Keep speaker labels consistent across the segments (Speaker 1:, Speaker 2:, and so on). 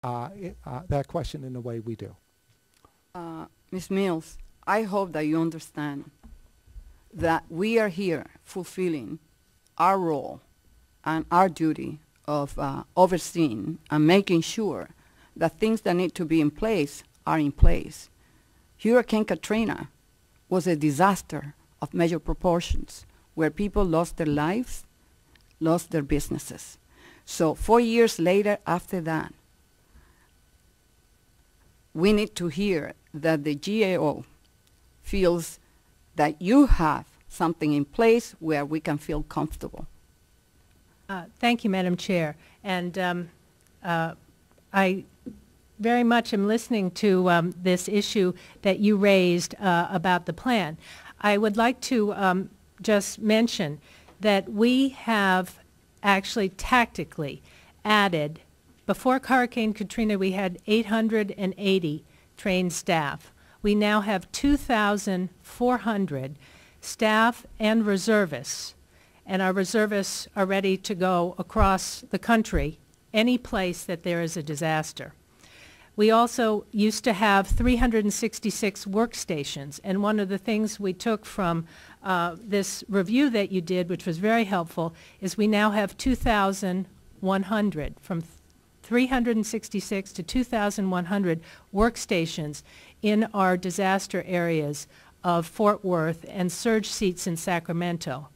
Speaker 1: that question in the way we do.
Speaker 2: Ms. Mills, I hope that you understand that we are here fulfilling our role and our duty of overseeing and making sure that things that need to be in place are in place. Hurricane Katrina was a disaster of major proportions where people lost their lives, lost their businesses. So 4 years later after that, we need to hear that the GAO feels that you have something in place where we can feel comfortable.
Speaker 3: Thank you, Madam Chair. And I very much am listening to this issue that you raised about the plan. I would like to just mention that we have actually tactically added, before Hurricane Katrina we had 880 trained staff. We now have 2,400 staff and reservists, and our reservists are ready to go across the country, any place that there is a disaster. We also used to have 366 workstations, and one of the things we took from this review that you did, which was very helpful, is we now have 2,100, from 366 to 2,100 workstations in our disaster areas of Fort Worth and surge seats in Sacramento.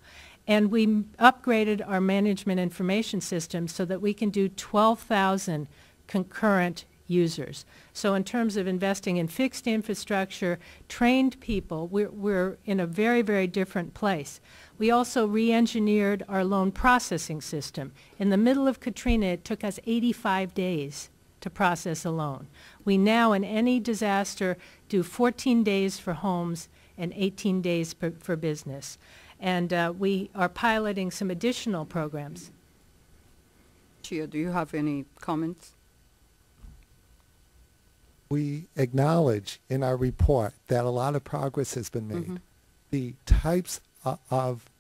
Speaker 3: And we upgraded our management information system so that we can do 12,000 concurrent users. So in terms of investing in fixed infrastructure, trained people, we're in a very, very different place. We also re-engineered our loan processing system. In the middle of Katrina, it took us 85 days to process a loan. We now, in any disaster, do 14 days for homes and 18 days for business. And we are piloting some additional programs.
Speaker 2: Chia, do you have any comments?
Speaker 1: We acknowledge in our report that a lot of progress has been made. The types of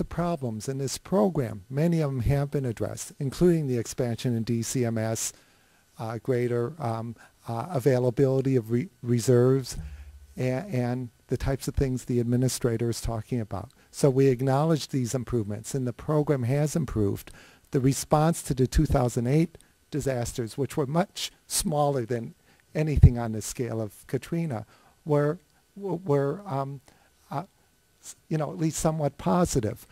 Speaker 1: problems in this program, many of them have been addressed, including the expansion in DCMS, greater availability of reserves, and the types of things the administrator is talking about. So we acknowledge these improvements, and the program has improved. The response to the 2008 disasters, which were much smaller than anything on the scale of Katrina, were at least somewhat positive.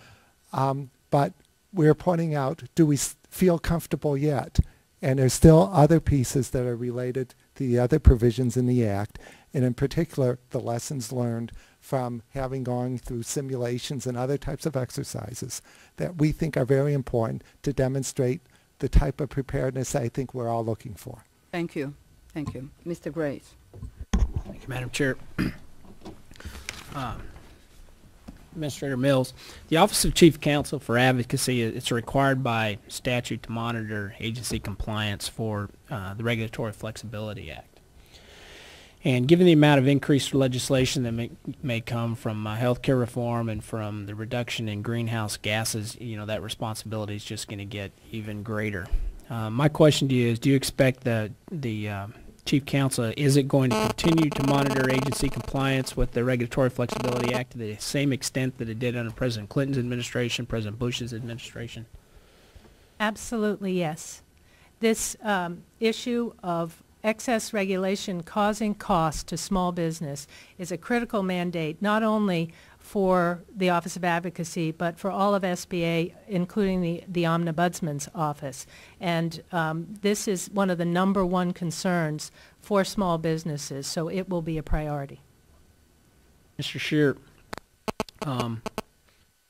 Speaker 1: But we're pointing out, do we feel comfortable yet? And there's still other pieces that are related to the other provisions in the Act, and in particular, the lessons learned from having gone through simulations and other types of exercises that we think are very important to demonstrate the type of preparedness I think we're all looking for.
Speaker 2: Thank you. Thank you. Mr. Grace.
Speaker 4: Thank you, Madam Chair. Administrator Mills, the Office of Chief Counsel for Advocacy, it's required by statute to monitor agency compliance for the Regulatory Flexibility Act. And given the amount of increased legislation that may come from healthcare reform and from the reduction in greenhouse gases, that responsibility is just going to get even greater. My question to you is, do you expect the Chief Counsel, is it going to continue to monitor agency compliance with the Regulatory Flexibility Act to the same extent that it did under President Clinton's administration, President Bush's administration?
Speaker 3: Absolutely, yes. This issue of excess regulation causing costs to small business is a critical mandate, not only for the Office of Advocacy, but for all of SBA, including the Ombudsman's office. And this is one of the #1 concerns for small businesses, so it will be a priority.
Speaker 4: Mr. Scheer, in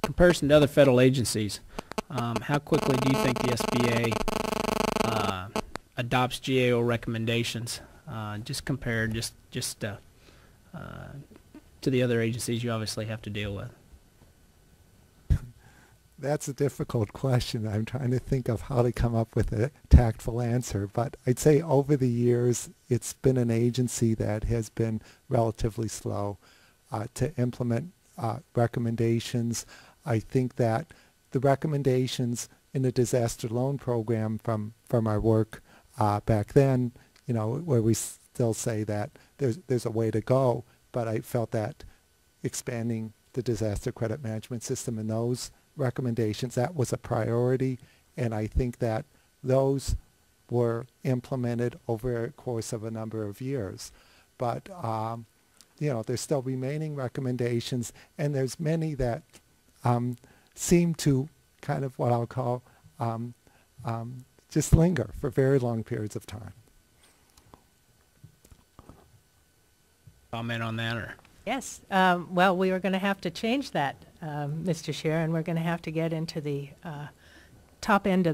Speaker 4: comparison to other federal agencies, how quickly do you think the SBA adopts GAO recommendations, just compared to the other agencies you obviously have to deal with?
Speaker 1: That's a difficult question. I'm trying to think of how to come up with a tactful answer, but I'd say over the years it's been an agency that has been relatively slow to implement recommendations. I think that the recommendations in the disaster loan program from our work back then, where we still say that there's a way to go, but I felt that expanding the disaster credit management system and those recommendations, that was a priority, and I think that those were implemented over a course of a number of years. But, there's still remaining recommendations, and there's many that seem to kind of what I'll call just linger for very long periods of time.
Speaker 4: Comment on that, or?
Speaker 3: Yes. Well, we are going to have to change that, Mr. Chair, and we're going to have to get into the top end of the